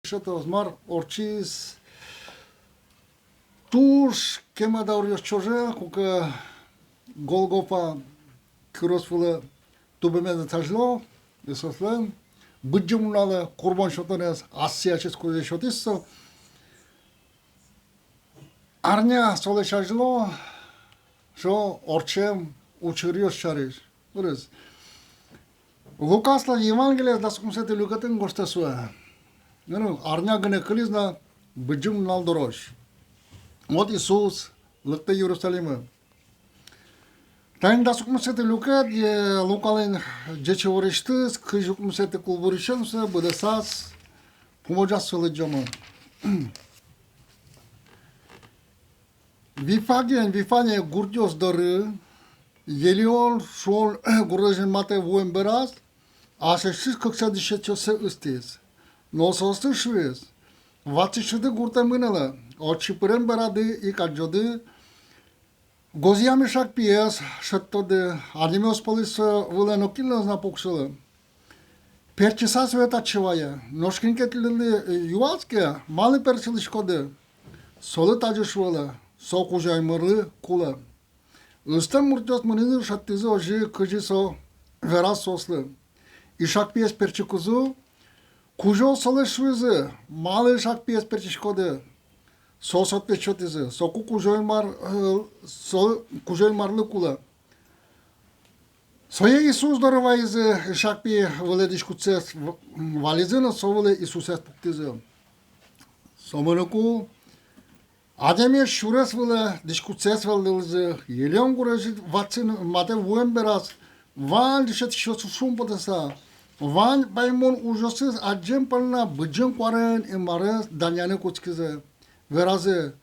Что-то змар орчиз туш кема даурьёс чоже, кука Голгофа кюросфулы тубемеде тажло, исослен, быджумналы курбан шотонес ассиячес кузе шотиссо, арня соле шажло, шо орчем учырьёс шариш. Урез. Лукасла Евангелие да скумсете люкатын гостасуа. Арня гне кылизна быджум налдорош. Вот Иисус лыкты Иерусалима. Тайн да скумсете люкат, лукален джечевориштыс, кыжукмсете кулбуришенсе, быдасас, помоджас сылыджома. Вифане гурдёс дары, елиол шол гурдежен мате воемберас, аше шиш кыксадишечосе ыстес. Но состы швез. Ватишыды гурта мынала. Очипырен барады и каджоды. Гозиями шак пиес, шаттоды. Анимеос полис вылено киллез на покшылы. Перчиса свет отчевая. Ношкинкетлили юацке, малы перчилишкоды. Солы тажышвалы. Сок ужаймырлы кула. Ыстан муртёс мынызы шаттызы ожи кыжисо верас сослы. И шак пиес перчикузу. Кужо солешвизы, малы шак пиес перчишкоды. Сосот печотизы. Соку кужойл марлы кула. Сое Иисус дорывайзы шак пи выледиш куцес вализына совылы Иисусес пуктизы. Сомыныку адеме шурес вылы дишкуцес валдылзы. Елен гурежит ватсын мате вуен берас. Ван дишет шосу шумпотеса. Ван баймон ужасыз аджем пална быджым кварен имарес даняны кучкизе. Веразы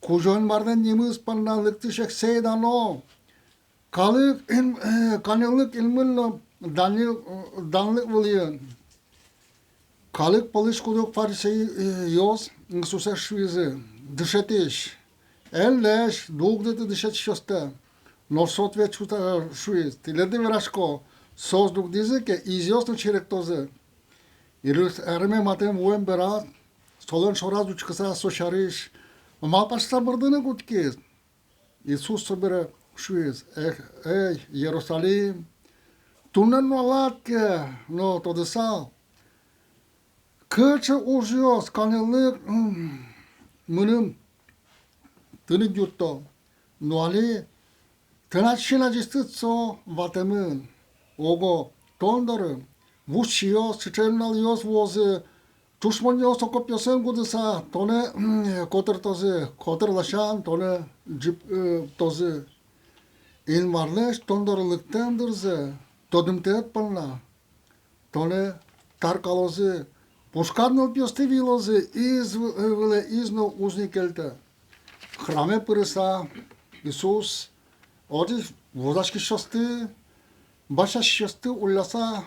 кужон марден немыз пална лыктышек сейдано. Kanıklık ilminle danlık vılıyın. Kalık palış kuduk fariseyi yoz ngsusa şvizi. Dışetiş. Elleş doğdete dışet şosta. Nosot ve çuta şviz. Tiledi veraşko. Создук дизеке изјосно черектозе. Ирус ерме матем воен берат, столен шораз учкаса со шариш. Малпаш сабырдыны гуткез. Исус собере шуез. Эй, Иерусалим. Тунен нуалатке, но тодесал. Кычы ужьос, канелык, мыным, тыны дюрто. Нуали, тыначина жистыцо ватемын. Ого, тондоры, вушиос, чечелналиос возы, тушмониос окопьосен гудыса, тоне котырлашан, тоне джип тозы. Инварлеш тондорлыктандырзы, тодымтет пылна, тоне таркалозы, пушкадныл пьостевилозы, изно узникельте. Храме пырыса, Иисус, оди возашки шосты, Başa şişti ullasa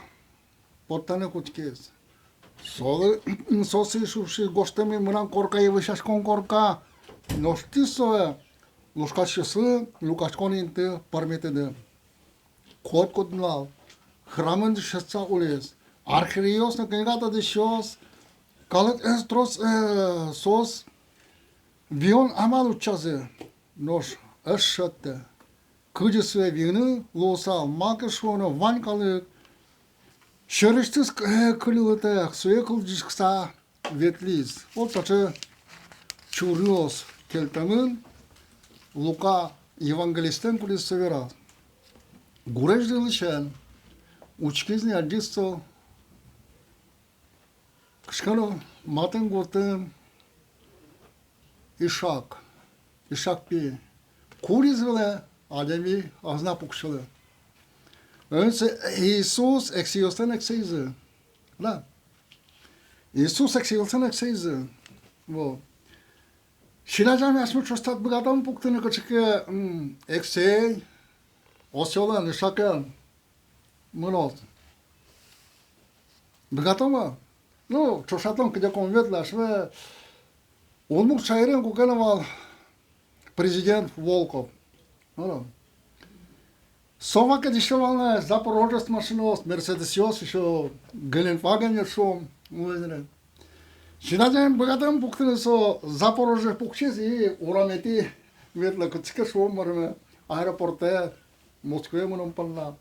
portane kutkez. Sosi şuşi goştemi mıran korkayı vışaş kon korka. Noşti soya. Luşkaş şısı, lukaş kon inti parmetede. Kod kodnal. Hramın şısa ulez. Arhirios na kengata de şos. Kalık estros sos. Vion amal uçazı. Noş eşşette. Kıcısı vini, losa, makışonu, vankalık, şeriştiz kılılıtek, suya kılcıksa vetliz. O taçı çurios keltemin, Luka Evangelisten kulis severa. Gureş dilişen, uçkizni adjisto, kışkano, maten goten, işak pi, kuriz vile, Ademi ağzına pukşalı. Önce İsus eksiyorsan eksiyizı. La. İsus eksiyorsan eksiyizı. Bu. Şilacağım yaşmış çostat bir adam puktunu kaçıkı eksey. Osyolan, nişakan. Mınot. Bir adam no, çosatan kıca konvetlaş ve olmuk çayırın kukana var. Президент Волков. Совака дешевална, Запорожец машиnos, Мерседесиос, еще Геленваген шом, 지난주에 뭐가든 북한에서 자포로제 북시지 오라메티 ветла 그치게 수업 말하면 아에로포르테 모스크바에 문은 빨라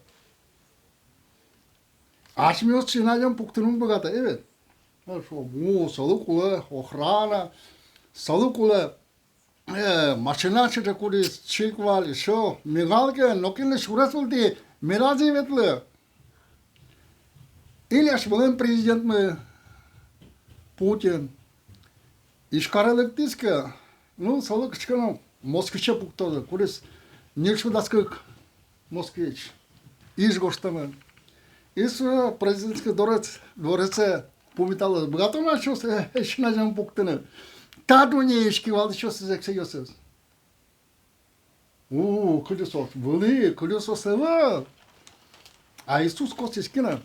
아시면서 지난주에 북한은 뭐가다 evet mu salıkula ohrana salıkula maşına çıkıyor çıkval şu migal nokinle şurasıldı mirazi ветла İlyas Bulun prezident mi Putin işkaralık diske ну salık çıkan Moskviç'e puktadı kuris nilşu daskık Moskviç iş goştamı İsra президентский дворце повитало. Богато на що ще на жам пуктане. Та донєшки вали що се зексеюсес. 그래서 вали, 그래서 세와. А Исус костис кина.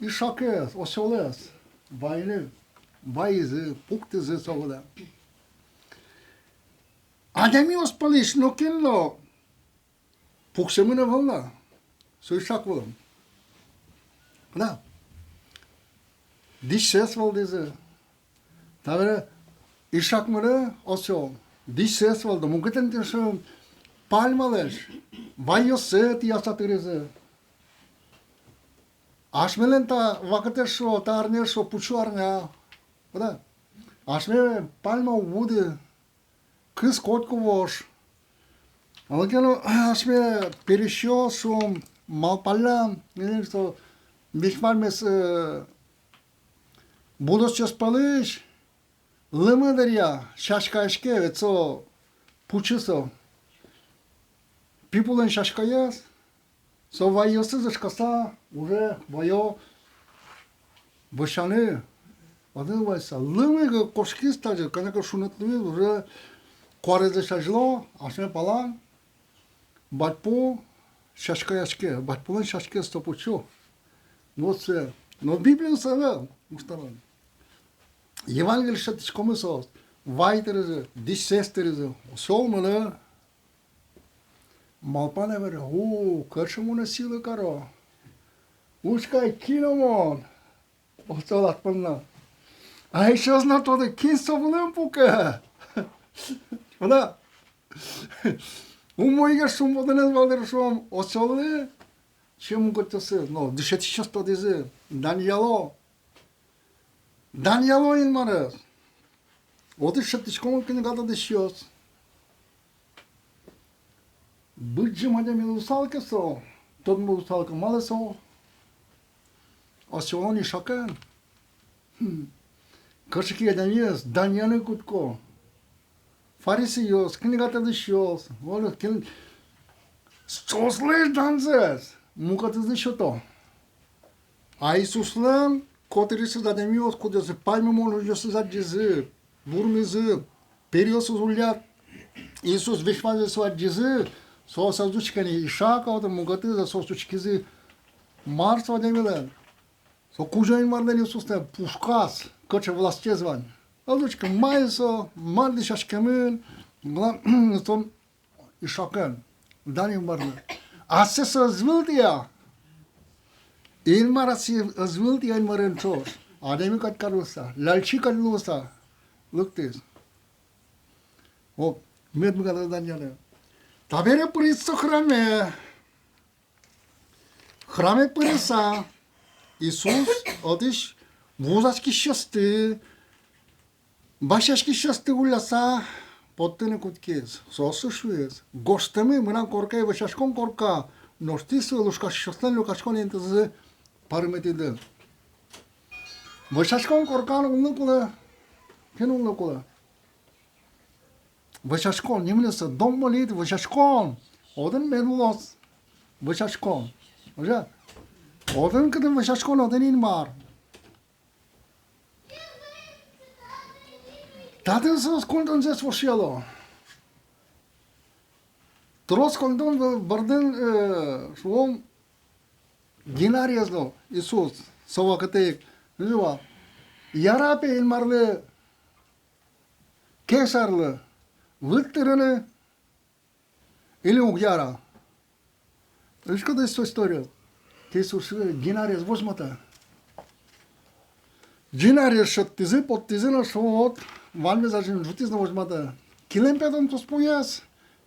И шакес, осолес. Вайне, вайзе, пуктезе совода. Адами оспалиш, но кинло. Пуксемына волна. Söylüşak oğlum. Ne? Diş ses oldu. Tabii işak mı osyo. Diş ses oldu. Mungkin diyorsun palmalar. Vayo set yasatırızı. Aşmelen ta vakit şu tarne şu puçuarnya. Ne? Aşme palma vudu. Kız kotku voş. Algano aşme perişiyor şu Малпалям, что бихмармес будущее спалыш, лымыдаря, шашкашке, это пучисо, пипулен шашкаяс, со вайосы зашкаса, уже вайо, вышаны, одевайся, лымы кошки стажи, конечно, шунатли, уже кварезы шажило, ашме палан, батпу, шашкаяшке, батпулан шашке стопучу. Вот все. Но Библия сказала, муштаран. Евангелие шатичкомы сос. Вайтерезе, дисестерезе. Солмана. Малпане вере, кършамуна сила каро. Ушкай киномон. Оцелат пълна. А еще знато да кин соболен пука. Да. Умоига шумбоденез валдер шум осолы. Чем готосы? Ну, дышать сейчас подизе. Данияло. Данияло инмарес. Вот и шатичком книгата дышёс. Быджи мадя милусалка со. Тот милусалка малесо. Осолони шакан. Кашки адамиес. Данияны кутко. Фарисиос, книгата дышёс. Вот кин. Сослеш данзес. Муката дышото. А Иисуслан, который се задемиос, куда се пайме може се задизе. Бурмизе. Периос узулят. Иисус вишвазе се адизе. Со сазучкани ишака, вот мукаты за сосучкизи. Марс вадемилен. Со кужаин марден Иисусне пушкас. Коче власте звань. Azıcık mayısa, maldi şaşkemün, son işaken, danim vardı. Asses azvıldı ya. İlmar azvıldı ya ilmarın çoğu. Ademi kat kalırsa, lalçı kalırsa, luktiz. O, med mi kadar danyalı. Tabere pırısı hrame. Hrame pırısa, Isus, odış, vuzaçki şastı, Башашки шасты уласа, поттыны куткез, сосушуез. Гостами мына корка и башашкон корка, ноштису лушкаш шастан лукашкон ентезы парметиды. Башашкон корканы улнукула, кен улнукула. Башашкон, немлеса, дом молит, башашкон. Один медулос, башашкон. Уже? Один кыдын башашкон, один инмар. Tatăl să ascultă ce sfârșielo. Tros condon bărden șuom ginariazlo Isus sau câte ziua. Iara pe ilmarle kesarle vâtterele или угяра. Знаешь, когда есть история? Ты Иисус гинariaz возьмата. Джинари шаттизы, подтизы шот, вальме зажин жутиз на возьмада. Килемпиадан туспуяс,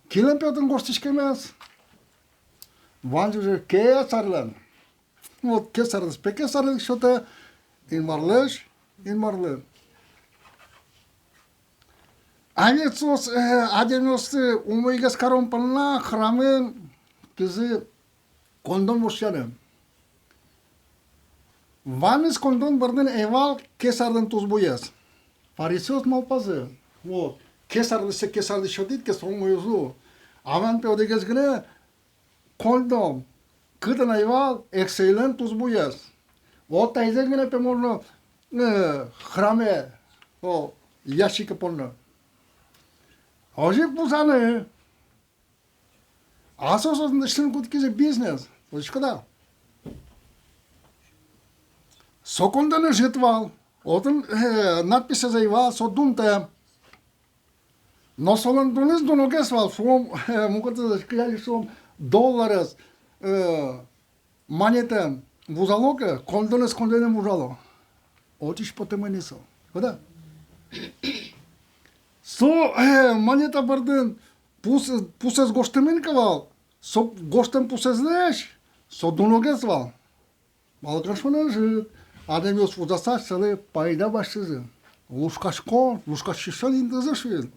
килемпиадан гостишкемес. Ванж уже ке сарлан. Вот ке сарлас, пеке сарлас что-то инмарлеш, инмарлен. Анецос, адемос умойгас каром пална храме кизы кондон мошяне. Ванес кондон барден эвал кесардан тузбуяс. Фарисеос малпазы. Вот. Кесарлы шотит, кесрон моюзу. Аван пеодегес гне кондон. Кытан эвал экселен тузбуяс. Вот тайзе гне пеморно храме. О, ящика полно. Ожик бузаны. Асосос начнем куткизе бизнес. Точка. Сокондан житвал. Отын надписи заивал, содунте. Но солон дунес дуногесвал. Сом, муката сказали, сом долларес монета вузалока, кондонес вузало. Отиш потеменисо. Куда? Со монета барден пусес гоштеменкавал. Со гоштем пусезнеш, со дуногесвал. Балкашвана жит. Ademios fuzasa sale payda başladı. Luşkaş şişan indizə şuyun.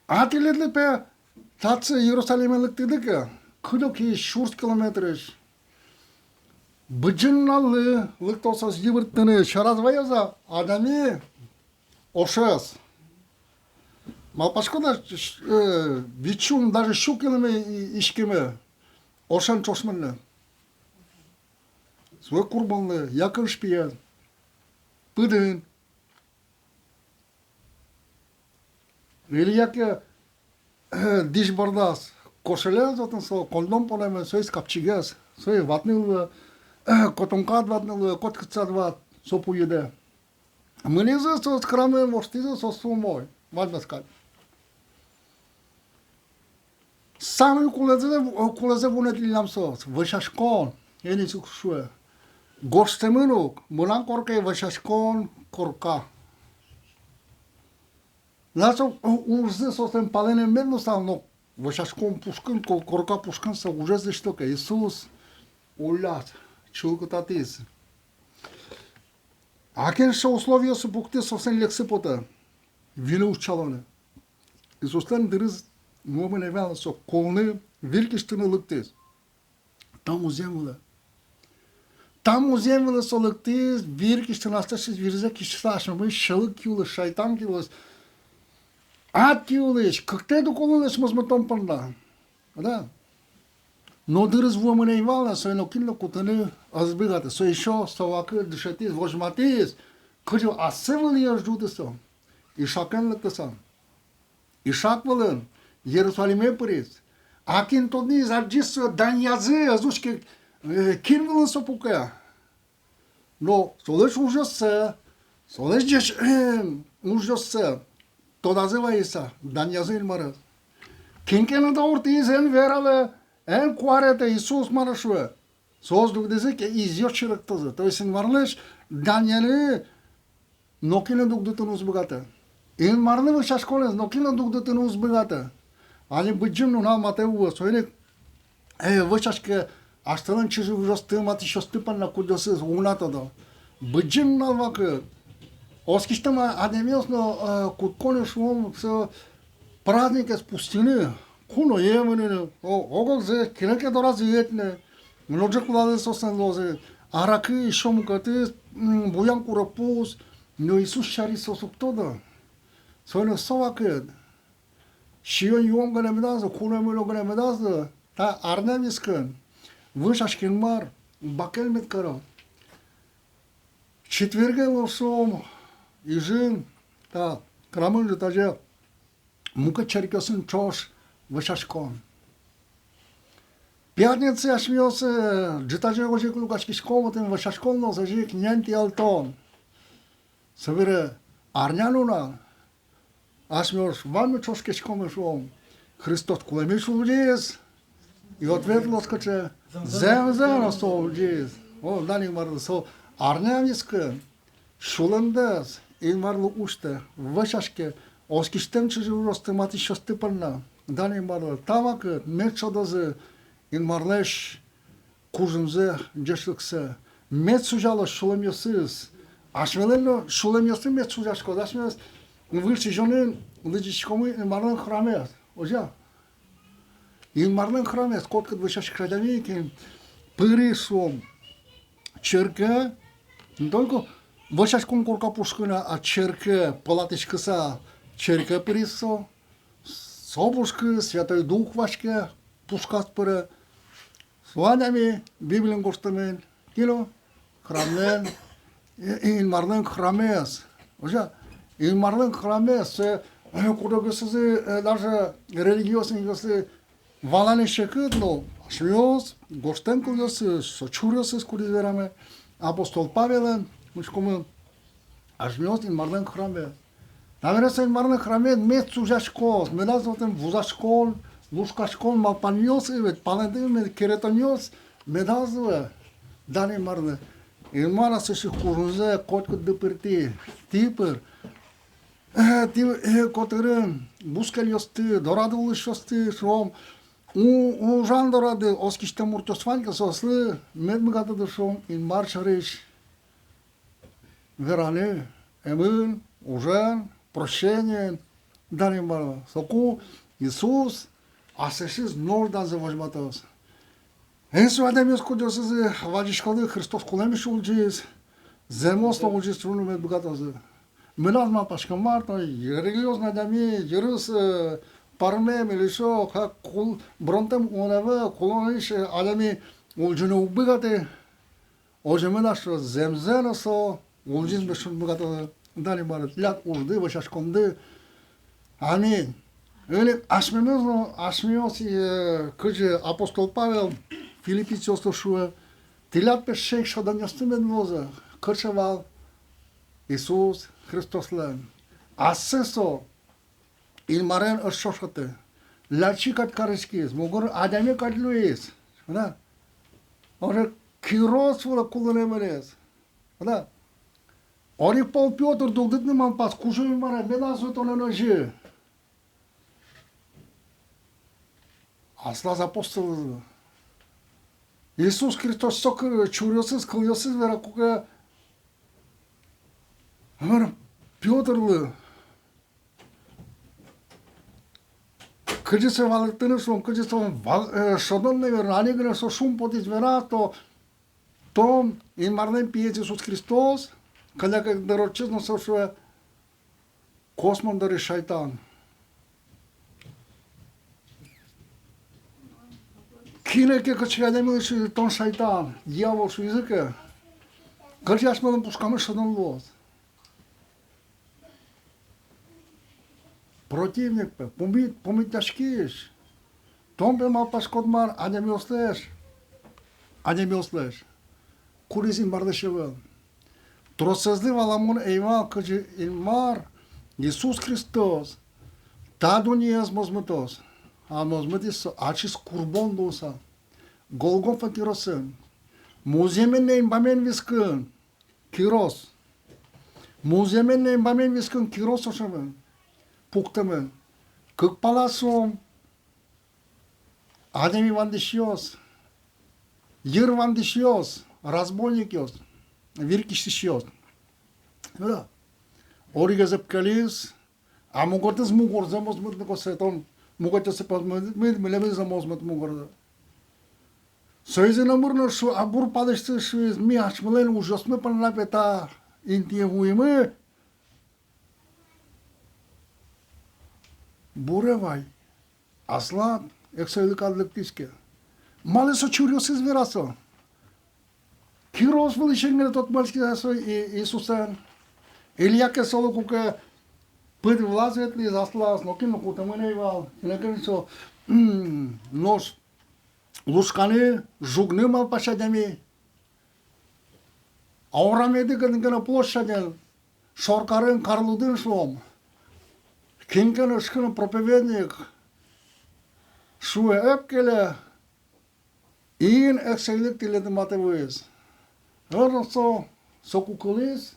Atiledli pe tatsı Yerusalim'lik dedi ki, 42 kilometreş. Bıcınnalı lıktosas yıvırttığını şarazvayaza adami oşas. Malpaşkoda viçun даже şukilimi işkimi oşan çoşmanlı. Свой курбанлы, якын шпия, пыдын. Или яке диш бардас, кошелен затын сол, кондом полемен, сой скапчигас, сой ватнылы, котонкат ватнылы, коткыцат ват, сопу еде. Мынезы со скрамы моштизы со сумой, ватмаскат. Самый кулезе вунетлилам сос, вышашкон, ени сукшуе. Goștemânul, mânan corca e vășașcon corca. Lasă urză să se împalene mernu sau nu. Vășașcon pușcând, corca pușcând să ujeze știu că Iisus ulat, ciulcă tatiz. Aken și условия să bucte să se лексипота. Vine ușcalone. Iisus tăn diriz nu mă neveală să colne virkiștână lăctez. Tam uzemule. Там землю солокти, вирки, что насташись, вирзаки, шашно, мы шелкюлы, шайтан килос. Ад килос, как ты докололес, мозмотом панда. Да? Но дырыз вомане ивала, сой нокинно кутаны азбигата, сой еще совакы дышатис, вожматис, кыжу асывылия жудысо. И шакен лактасан. И шаквалын, Иерусалиме пырис. Акин тодни зарджис даньязы, азушки, Кинвилын сопукая. Но солеш ужасся, солеш деш ужасся. То называется даньязын марас. Кинкена да ортиз ен верале, ен куарете Иисус марашуе. Соз дугдезе ке изьёчирактазы. То есть ен марлеш даньяны нокина дугдытын узбыгата. Ен марлы вышашколес нокина дугдытын узбыгата. Ани быджым нуна матеуа. Сойлек вышашке Astăzi ce jos stămat și o stăpan la cudosă unată da. Băgem na vacă. O schiștăm ademios no cutcone și om să praznică spustine. Cuno e mână. O găze, kine că doar zietne. Mnoge culade să se înloze. Aracı și omul căte buian cu răpus. No Iisus șari să subtoda. Să ne să vacă. Și eu om gănemedează, cuno mă gănemedează. Ta arnemiscân. Вышашкин мар, бакел меткара. Четверге лосом, ижин, та, крамын житаже, мука черкесын чош, вышашкон. Пятница я шмелся, житаже ожик лукашки школотын, вышашкон носа жик, нянти алтон. Савере, арнянуна, ашмелш, вами чошки шкомешом. Христос кулемиш улдес, и ответ лоскаче, Зем, со, джиз. О, дани мар, со, Арнявиска, шуландас, инмарлы ушта, вышашке, оскиштем чужу росты мати шосты панна. Дани марлы, тамакы, мечодазы, инмарлеш, кужымзы, джешлыксы. Мет сужалы шуламьосыз. Ашмеленно шуламьосы мет сужашко. Ашмелес, выльчи жонын, лыжишкомы инмарлын храмес. Ожа. Инмарлын храмес, коткат вышашк храдамейки, пырысом, черка, не только вышашком курка пушкина, а черка, палатышкаса, черка пырысо, собушка, Святой Дух вашке, пушкат пыры, Сванями, Библиен гостамен, кило, храмен, инмарлын храмес. Ожа, инмарлын храмес, куда госызы, даже религиозные госызы, валане шекыт, но швёз, гостен кудосыз, сочурёсыз кудизвераме, апостол Павелен, мышкомы, ашвёз инмарлын храме. Наверное, инмарлын храме мет сужашкос, медазотен вузашкол, лушкашкол, малпаньос, ведь палендым, керетоньос, медазве, дани марлы. Инмара сыши курунзе, котку дыпырти, типыр, котырын, бускальёсты, дорадылышосты, шом, у жандорады, оскиште муртосванька сослы, медмыгатыды шом, инмар шарыш, вераны, эмын, ужен, прощение, дани марлы. Соку, Иисус, асышыз нордан завожматос. Энсу адамиос кудосызы, вадишкалы Христос кулемиш улжиз, земосно улжиз труну медмыгатозы. Мелазма пашка марта, религиозно адами, жирыс, пармем или шо, как кул, бронтем унавы, кулониш адами улжыны убыгаты, ожемелаш земзеносо, улжиз бешун быгаты, дали барат, лят улды, вашашкомды. Аминь. Öyle aşmıyoruz kıcı apostol Pavel Filipicios'ta şu tilat pe şey şadan yastım moza kırçaval Iisus Hristos'la asseso ilmaren ırşoşatı laçi kat karışkiz mugur adami katluiz da orada kiros vula kullanabiliriz da orada Paul Piotr doldıklı mampas kuşu ilmaren bedazı tonenerji Asla apostolы. Иисус Христос sok çuruyorsunuz, kılıyorsunuz ve rakuka ama Piotr'lı kıcısı valıktığını son kıcısı şodan ne ver ani güne so şum potis vera to in marlen pije Иисус Христос когда как дорочезно со что космон дори шайтан Кинеке качка демилши тон шайтан, дьявол şu языке. Качашмадан пускамы шадан лоз. Противник пе, помит ташкиш. Том пе мал пашкодмар, адемиослеш. Куризин бардашевел. Тросезли валамун эймал качы илмар, Иисус Христос. Таду не езмозмытос. Amozmătis acest curbon dosa. Golgofa kirosân. Muzemen ne imbamen viscân. Kiros. Muzemen ne imbamen viscân kiros oșămân. Puctămân. Câc palasom. Ademi vandişios. Yır vandişios. Разбойникиos. Virkişişios. Da. Origa zăpcălis. Am ugortăs mugor zămos măt coseton. Могат да се милеме за мозмат му горда. Сојзе намурно шо абур падеште шо ми ачмелен ужасме пан на пета интие хуиме. Буревай. Асла ексойлык адлыктиске. Мале со чурьосыз верасо. Кирос был ишенгене тот мальски со Иисусен. Илияке соло куке Пăt влазет ли заслас, но кино кутамăne вал, кино со нос лускане жугны мал пашадами. Аурамеди кына площаден шоркарын карлудын шом. Кинкен шкын проповедник шуе эпкеле ин экселик тиледи матевыз. Орносо să cucălesc,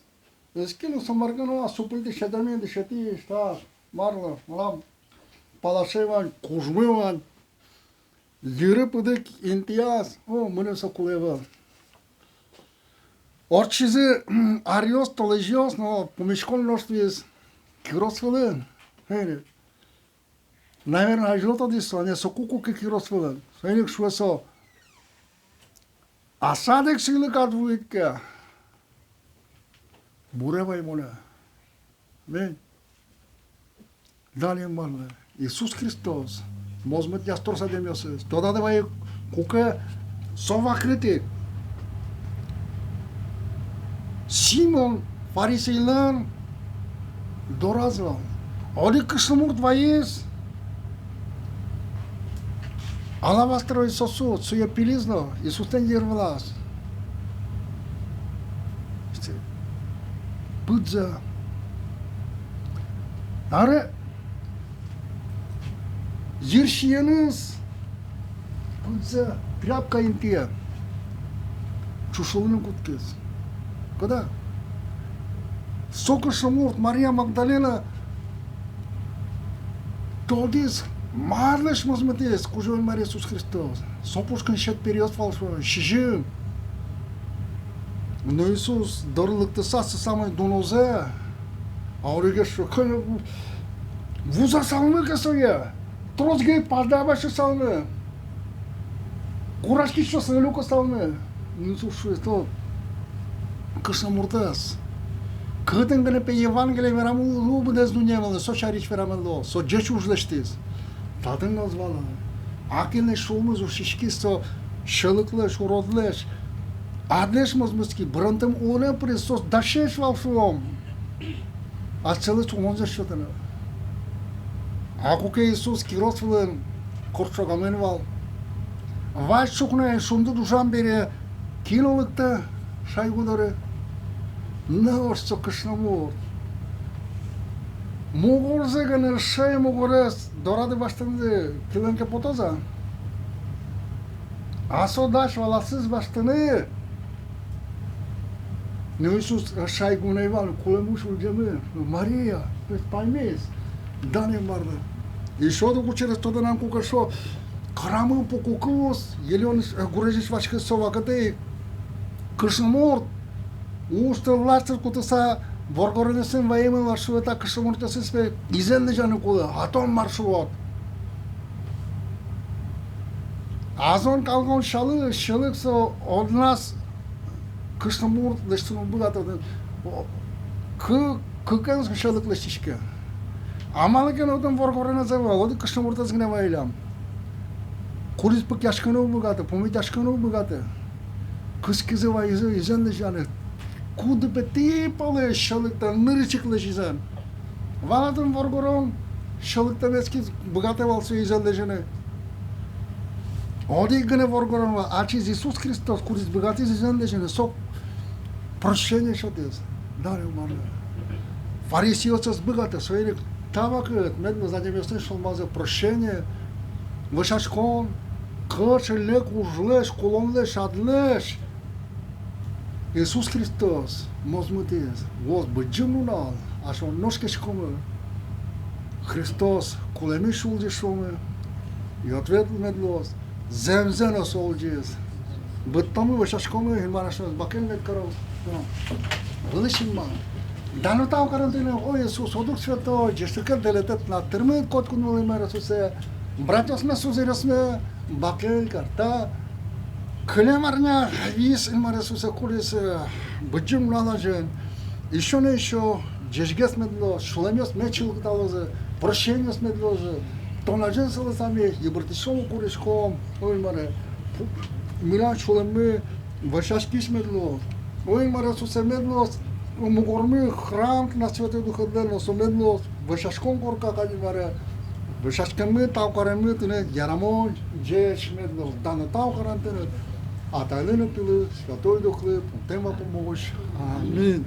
скину să meargă la supul de ședământ de șetii, șta, marlă, la Palașevan, Cujmăvan, Liră pădăc, Intiaz, mână să culevă. Orice zi, arios, tolegios, no, pomișcolul nostru este chirosfălân. Hei, n-ai mers ajută de să ne să cucu că chirosfălân. Să ne știu să așa de xilă ca tu că bure mai bună. Bine? Dalje mână. Iisus Hristos, mozmăt de astor să de miosă. Totodată mai cu că sova critic. Simon, fariseilan, dorazlan. Adică să mult vaies. Alabastro Iisus, su je pilizno, Iisus te njirvlas. Pâdză. Are Zirșienâns, pâdză, treapca intia. Ciușulână cutkez. Когда? Сока шамурт, Мария Магдалена, Толдис, Марлеш мазматес, кужон Мария Иисус Христос. Сопушкан шет период фалшо, шижим. Но Иисус дарлыкты сасы самой донозе, а ориге шокан вуза салны касоя. Трозгей падабашы салны. Курашки шо сылюко салны. Иисус Христос. Că să murtăs. Cât îngăne pe Evanghelie veram lubu de zdunjevale, so šarić veramelo, so džečuž leštis. Tadın nazvala. Akilne šulmuz u šişki so şılıkleş, urodleş. Adleş mızmızki, brantım ona pri so daşeş val şuom. Açılıç onca şötene. Aku ke Iisus kirosvılın, korçogamen val. Vaş çukne şundu duşan beri kilolukta şaygudları. Nu știu că și nu mor zega ne șai mogores dora de bastante kilan ke potoza aso dash valasız bastane nu Iisus șai guneival culemușul geme Maria pe paimes dane mară Ișodu cu cere tot n-am cu cășo cramă pococos elion gurejiș faci că sova căte câșmort Uștă lasă cu tăsa vorgorele se învaime la șueta că și murte se spre izen deja nuculă, aton marșuot. Azon calgon șalăc să odnas că și murt de știu bugată că când șalăc le știșcă. Amale că nu dăm vorgorele se va, odi că și murte zgne vaileam. Curis pe chiașcă nu bugată, pomiteașcă nu bugată. Câți va izen deja ne Куда бы ты полез, шалык-то нырычык лежизан. Ванатын воргорон, шалык-то вески богатый волсу изан лежены. Оди гыны воргорон ва, а чиз Иисус Христос, курис богатый изан лежены, сок прощение шотез. Даре умарны. Фарисиоцас богатый, свои табакыт, медно задеместен шалмазы прощение. Вышашкон, кырчы лек ужлеш, кулонлеш, адлеш. Iisus Hristos, mozmătez, voz băgiunul așa noșke și cum Hristos, culemișul de șumă, i ответил медлос, земзено солджез, бătămă vă și cum în mara așa, bakel med cărău, vălășin mă, dar nu tau carantine, o Iisus, o duc sfătă, gește că de letet la târmă, cot cu nu le mai răsuse, brațos mă suze răsme, bakel carta, Клемарня вис in mare sus culis băgim la gen. Еще не еще джежгес медло, шулемес мечил талозы, прощениес медлозы. То на gen să lăsame, e bărtișom curiscom, oi mare. Mila шулеме, вășașchiș медло. Oi mare sus медло, мугорми храм на Святой Дух Дельно, со медло, вășașcom corca ca mare. Вășașcămă tau care mă tine, ярамон, джеș медло, данă tau carantene. A ta lână pilă, Sfătul Duh, putem vă pomoși. Amin.